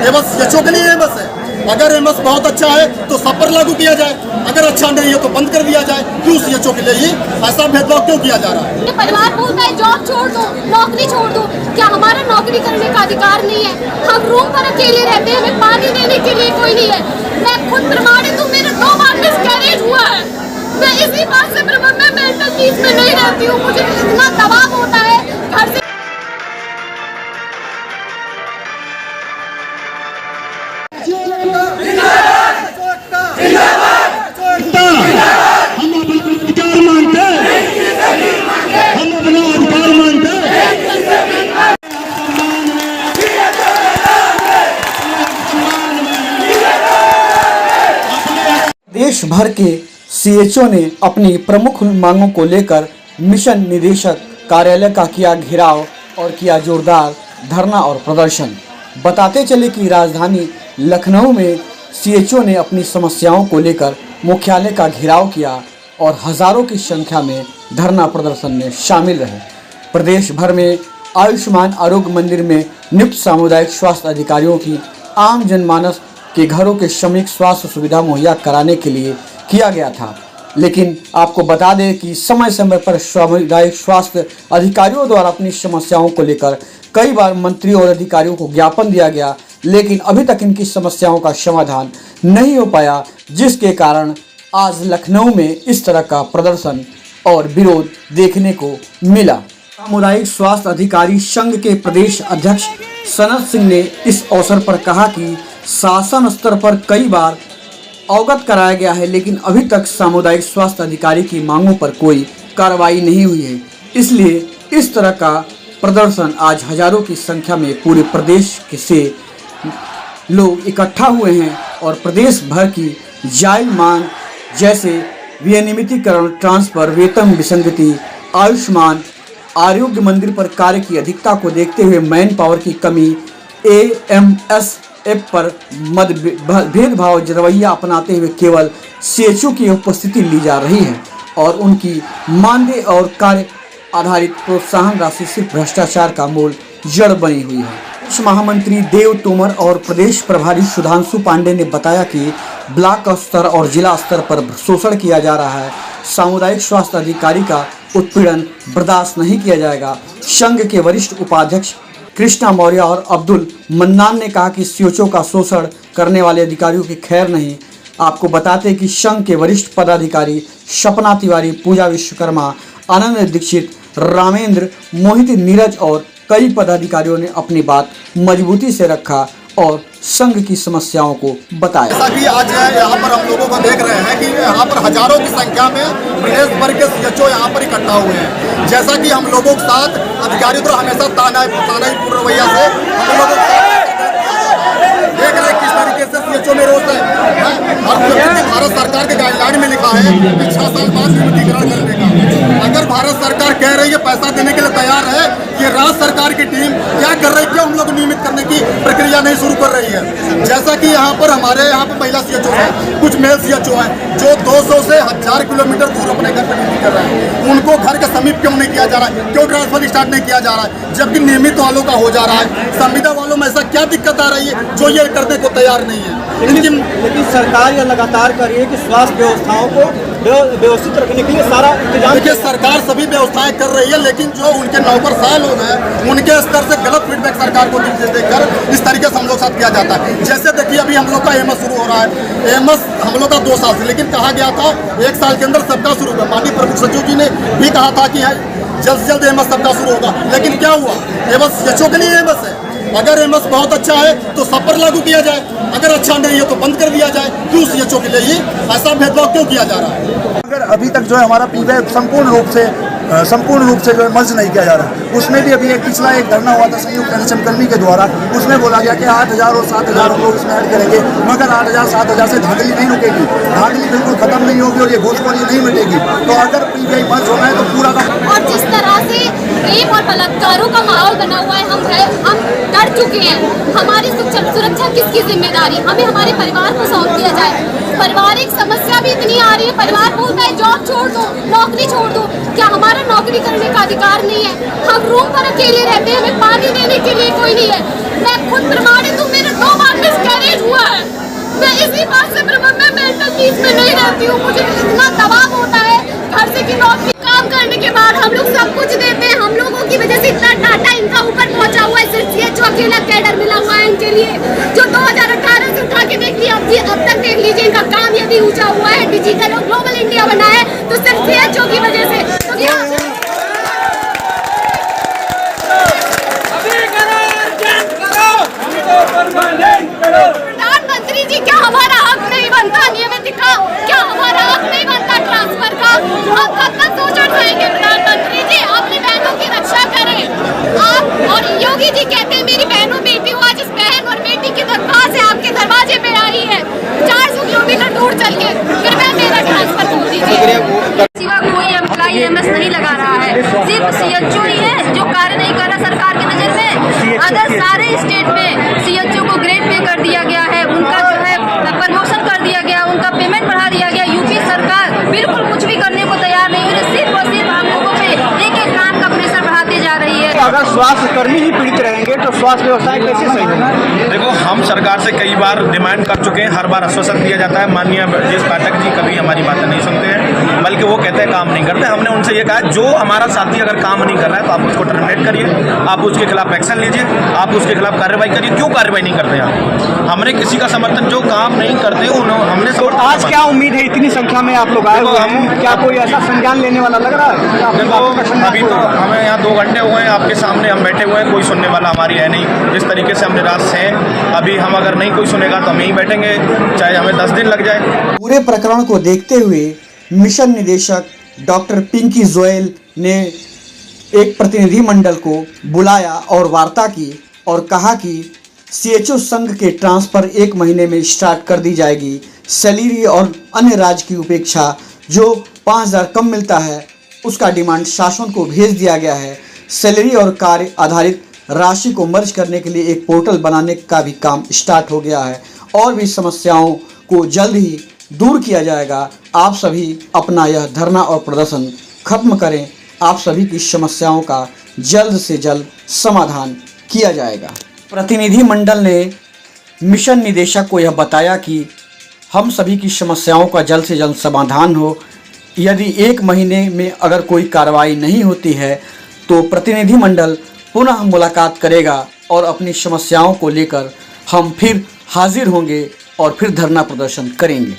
MS CHO के लिए MS है। अगर एमएस बहुत अच्छा है तो सब पर लागू किया जाए, अगर अच्छा नहीं है तो बंद कर दिया जाए। क्यों सीएचओ के लिए ही ऐसा भेदभाव क्यों किया जा रहा है? परिवार बोलता है जॉब छोड़ दो, नौकरी छोड़ दो, क्या हमारा नौकरी करने का अधिकार नहीं है? हम रूम पर अकेले रहते हैं, हमें पानी देने के लिए कोई नहीं है। मैं खुद प्रमाणित हूँ, मेरा 2 बार मिसकैरेज हुआ है। मैं इसी बात से मैं मेंटल पीस में नहीं रहती हूँ, मुझे इतना दबाव होता है घर से। देश भर के सीएचओ ने अपनी प्रमुख मांगों को लेकर मिशन निदेशक कार्यालय का किया घेराव और किया जोरदार धरना और प्रदर्शन। बताते चले कि राजधानी लखनऊ में सीएचओ ने अपनी समस्याओं को लेकर मुख्यालय का घेराव किया और हजारों की संख्या में धरना प्रदर्शन में शामिल रहे। प्रदेश भर में आयुष्मान आरोग्य मंदिर में नियुक्त सामुदायिक स्वास्थ्य अधिकारियों की आम जनमानस के घरों के श्रमिक स्वास्थ्य सुविधा मुहैया कराने के लिए किया गया था। लेकिन आपको बता दें कि समय समय पर सामुदायिक स्वास्थ्य अधिकारियों द्वारा अपनी समस्याओं को लेकर कई बार मंत्रियों और अधिकारियों को ज्ञापन दिया गया, लेकिन अभी तक इनकी समस्याओं का समाधान नहीं हो पाया, जिसके कारण आज लखनऊ में इस तरह का प्रदर्शन और विरोध देखने को मिला। सामुदायिक स्वास्थ्य अधिकारी संघ के प्रदेश अध्यक्ष सनत सिंह ने इस अवसर पर कहा कि शासन स्तर पर कई बार अवगत कराया गया है, लेकिन अभी तक सामुदायिक स्वास्थ्य अधिकारी की मांगों पर कोई कार्रवाई नहीं हुई है। इसलिए इस तरह का प्रदर्शन आज हजारों की संख्या में पूरे प्रदेश से लोग इकट्ठा हुए हैं और प्रदेश भर की जायज मांग जैसे विनियमितीकरण, ट्रांसफर, वेतन विसंगति, आयुष्मान आरोग्य मंदिर पर कार्य की अधिकता को देखते हुए मैन पावर की कमी, एएमएसएफ पर भेदभाव रवैया अपनाते हुए केवल सीएचओ की उपस्थिति ली जा रही है और उनकी मानदेय और कार्य आधारित प्रोत्साहन राशि सिर्फ भ्रष्टाचार का मूल जड़ बनी हुई है। प्रदेश महामंत्री देव तोमर और प्रदेश प्रभारी सुधांशु पांडे ने बताया कि ब्लॉक स्तर और जिला स्तर पर शोषण किया जा रहा है। सामुदायिक स्वास्थ्य अधिकारी का उत्पीड़न बर्दाश्त नहीं किया जाएगा। संघ के वरिष्ठ उपाध्यक्ष कृष्णा मौर्य और अब्दुल मन्नान ने कहा कि सीएचओ का शोषण करने वाले अधिकारियों की खैर नहीं। आपको बताते हैं कि संघ के वरिष्ठ पदाधिकारी सपना तिवारी, पूजा विश्वकर्मा, आनंद दीक्षित, रामेंद्र, मोहित, नीरज और कई पदाधिकारियों ने अपनी बात मजबूती से रखा और संघ की समस्याओं को बताया। जैसा कि आज यहाँ पर हम लोगों को देख रहे हैं कि यहाँ पर हजारों की संख्या में प्रदेश भर के सीएचओ यहाँ पर इकट्ठा हुए हैं। जैसा कि हम लोगों के साथ अधिकारियों को हमेशा तानाई रवैया से हम लोगों के साथ देख रहे हैं किस तरीके से सीएचओ में रोज है और भारत सरकार के गाइडलाइन में लिखा है कि 6 साल बाद नियमितीकरण करने का। अगर भारत सरकार कह रही है पैसा देने के लिए तैयार है, ये राज्य सरकार की टीम क्या कर रही है? क्यों हम लोग नियमित करने की प्रक्रिया नहीं शुरू कर रही है? जैसा कि यहाँ पर हमारे यहाँ पर महिला सीएचओ है, कुछ मेल सीएचओ है जो 200 से 1000 किलोमीटर दूर अपने घर पर ड्यूटी कर रहे हैं। उनको घर के समीप क्यों नहीं किया जा रहा है? क्यों ट्रांसफर स्टार्ट नहीं किया जा रहा है? जबकि नियमित वालों का हो जा रहा है। संविदा वालों में ऐसा क्या दिक्कत आ रही है जो ये करने को तैयार नहीं है? लेकिन सरकार यह लगातार कर रही है कि स्वास्थ्य व्यवस्थाओं को व्यवस्थित रखने के लिए सारा इंतजाम। देखिए, सरकार सभी व्यवस्थाएं कर रही है, लेकिन जो उनके नौकर साल लोग हैं उनके स्तर से गलत फीडबैक सरकार को देकर इस तरीके से हम लोग साथ किया जाता है। जैसे देखिए अभी हम लोग का एमएस शुरू हो रहा है। एमएस हम लोग का 2 साल से, लेकिन कहा गया था 1 साल के अंदर सबका शुरू होगा। माननीय प्रमुख सचिव जी ने भी कहा था कि जल्द से जल्द एमएस सबका शुरू होगा, लेकिन क्या हुआ? एमएस सीएचओ के लिए एमएस है। अगर एमएस बहुत अच्छा है तो सब पर लागू किया जाए, अगर अच्छा नहीं है तो बंद कर दिया जाए। क्यों सीएचओ के लिए ही ऐसा भेदभाव क्यों किया जा रहा है? अगर अभी तक जो है हमारा पीबैक संपूर्ण रूप से जो है मर्ज नहीं किया जा रहा। उसमें भी अभी पिछला एक धरना हुआ था संयुक्त एनएचएम कर्मी के द्वारा, उसमें बोला गया कि 8000 और 7000 हम लोग इसमें ऐड करेंगे, मगर 8000 7000 से धांधली नहीं रुकेगी, धांधली बिल्कुल खत्म नहीं होगी और ये घोषवाली नहीं मिटेगी। तो अगर पीबीआई मर्ज होना है तो पूरा का। और जिस तरह से प्रेम और बलात्कारों का माहौल बना हुआ है, हम डर चुके हैं। हमारी सुरक्षा किसकी जिम्मेदारी? हमें हमारे परिवार को सौंप दिया जाए। पारिवारिक समस्या भी इतनी आ रही है, परिवार बोलता है जॉब छोड़ दो, नौकरी छोड़ दो, क्या हमारा नौकरी करने का अधिकार नहीं है? हम रूम पर अकेले रहते हैं, हमें पानी देने के लिए कोई नहीं है। मैं खुद प्रमाणित हूँ, मेरा 2 बार के लिए, जो 2018 से उठा के देखिए अब तक देख लीजिए, इनका काम यदि ऊंचा हुआ है, डिजिटल और ग्लोबल इंडिया बना है तो सिर्फ CHO की वजह से। तो क्या प्रधानमंत्री जी, क्या हमारा हक नहीं बनता नियमितिका? क्या हमारा हक नहीं बनता ट्रांसफर का? आप कब तक सोचते रहेंगे प्रधानमंत्री जी? अपनी बहनों की रक्षा करें आप। और योगी जी कहते हैं मेरी बहनों बेटी हो, आज इस बहन और बेटी की दरख्वास्त है आपके दरवाजे पे आई है 400 किलोमीटर दूर चल के, फिर मैं मेरा ट्रांसफर कर दीजिए। सिवा कोई एम्प्लॉई MS नहीं लगा रहा है, सिर्फ CHO ही है जो कार्य नहीं कर रहा सरकार की नजर में। अदर सारे स्टेट में CHO को ग्रेड पे कर दिया गया है, उनका जो है प्रमोशन कर दिया गया, उनका पेमेंट बढ़ा दिया गया। यूपी सरकार बिल्कुल कुछ भी करने को तैयार नहीं है, सिर्फ और सिर्फ हम लोगों पे एक एक काम का प्रेशर बढ़ाते जा रही है। अगर स्वास्थ्य कर्मी ही पीड़ित रहेंगे तो स्वास्थ्य व्यवस्था कैसे सही होगा? देखो, हम सरकार से कई बार डिमांड कर चुके हैं, हर बार आश्वासन दिया जाता है। माननीय ब्रजेश पाठक जी कभी हमारी बातें नहीं सुनते हैं, बल्कि वो कहते हैं काम नहीं करते। हमने उनसे ये कहा जो हमारा साथी अगर काम नहीं कर रहा है तो आप उसको टर्मिनेट करिए, आप उसके खिलाफ एक्शन लीजिए, आप उसके खिलाफ कार्रवाई करिए। क्यों कार्रवाई नहीं करते आप? हमने किसी का समर्थन, जो काम नहीं करते हमने तो आज क्या उम्मीद है, इतनी संख्या में आप लोग आए हुए हैं, क्या कोई ऐसा संज्ञान लेने वाला लग रहा है? देखो, अभी तो हमें यहाँ 2 घंटे हुए हैं, आपके सामने हम बैठे हुए हैं, कोई सुनने वाला हमारी है नहीं। जिस तरीके से हम निराश हैं, अभी हम अगर नहीं कोई सुनेगा तो हम यहीं बैठेंगे, चाहे हमें 10 दिन लग जाए। पूरे प्रकरण को देखते हुए मिशन निदेशक डॉक्टर पिंकी जोयल ने एक प्रतिनिधिमंडल को बुलाया और वार्ता की और कहा कि CHO संघ के ट्रांसफर 1 महीने में स्टार्ट कर दी जाएगी। सैलरी और अन्य राज्य की उपेक्षा जो 5000 कम मिलता है उसका डिमांड शासन को भेज दिया गया है। सैलरी और कार्य आधारित राशि को मर्ज करने के लिए एक पोर्टल बनाने का भी काम स्टार्ट हो गया है और भी समस्याओं को जल्द ही दूर किया जाएगा। आप सभी अपना यह धरना और प्रदर्शन खत्म करें, आप सभी की समस्याओं का जल्द से जल्द समाधान किया जाएगा। प्रतिनिधिमंडल ने मिशन निदेशक को यह बताया कि हम सभी की समस्याओं का जल्द से जल्द समाधान हो। यदि 1 महीने में अगर कोई कार्रवाई नहीं होती है तो प्रतिनिधिमंडल पुनः मुलाकात करेगा और अपनी समस्याओं को लेकर हम फिर हाजिर होंगे और फिर धरना प्रदर्शन करेंगे।